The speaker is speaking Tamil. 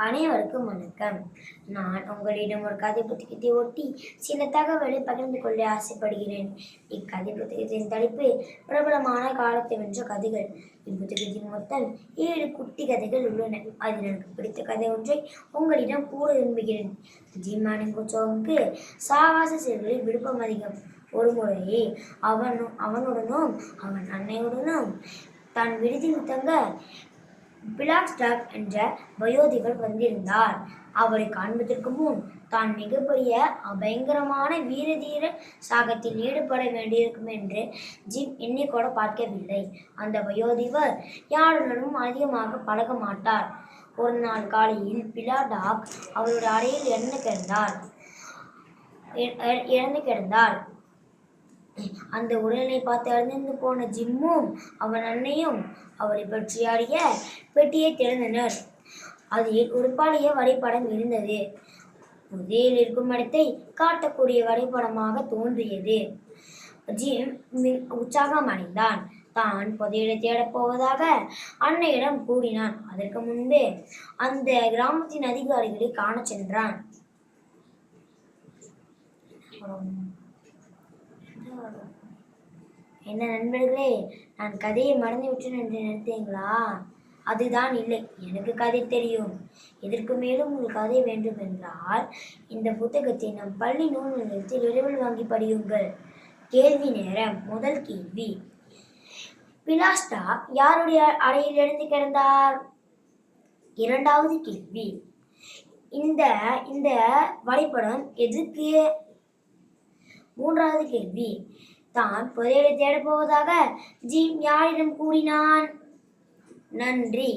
அனைவருக்கும் வணக்கம். நான் உங்களிடம் ஒரு கதை புத்தகத்தை ஒட்டி சில தகவலை பகிர்ந்து கொள்ள ஆசைப்படுகிறேன். இக்கதை புத்தகத்தின் தலைப்பு பிரபலமான காலத்தை வென்ற கதைகள். இப்புத்தகத்தின் மொத்தம் 7 குட்டி கதைகள் உள்ளன. அதில் எனக்கு பிடித்த கதை ஒன்றை உங்களிடம் கூற விரும்புகிறேன். ஜிம்மானுக்கு சாகச செயல்களில் விருப்பம் அதிகம். ஒரு முறை அவனுடனும் அவன் அன்னையுடனும் தான் விடுதியில் தங்க பிளாக்ஸ்டாக் என்ற வயோதிகர் வந்திருந்தார். அவரை காண்பதற்கு முன் தான் மிகப்பெரிய பயங்கரமான வீரதீர சாகத்தில் ஈடுபட வேண்டியிருக்கும் என்று ஜிம் எண்ணிக்கூட பார்க்கவில்லை. அந்த வயோதிகர் யாருடனும் அதிகமாக பழக மாட்டார். ஒரு நாள் காலையில் பிளாடாக் அவருடைய அறையில் இறந்து கிடந்தார். அந்த உடலை பார்த்து அறிந்து போன ஜிம்மும் அவன் அன்னையும் அவரை பற்றி அறிய பெட்டியை திறந்தனர். அதில் ஒரு பழைய வரைபடம் இருந்தது. புதையல் இருக்கும் இடத்தை காட்டக்கூடிய வரைபடமாக தோன்றியது. ஜிம் உற்சாகம் அடைந்தான். தான் புதையலை தேடப் போவதாக அன்னையிடம் கூறினான். அதற்கு முன்பே அந்த கிராமத்தின் அதிகாரிகளை காண சென்றான். என்ன நண்பர்களே, நான் கதையை மறந்துவிட்டேன் என்று நினைத்தீங்களா? அதுதான் இல்லை, எனக்கு கதை தெரியும். இதற்கு மேலும் ஒரு கதை வேண்டும் என்றால் இந்த புத்தகத்தை நம் பள்ளி நூல் நிலையத்தில் விரைவில் வாங்கி படியுங்கள். கேள்வி நேரம். முதல் கேள்வி, பிளாஸ்டாக் யாருடைய அறையில் இருந்து கிடந்தார்? இரண்டாவது கேள்வி, இந்த இந்த வரைபடம் எதுக்கு? மூன்றாவது கேள்வி, தான் புதையலை தேடப் போவதாக ஜிம் யாரிடம் கூறினான்? நன்றி.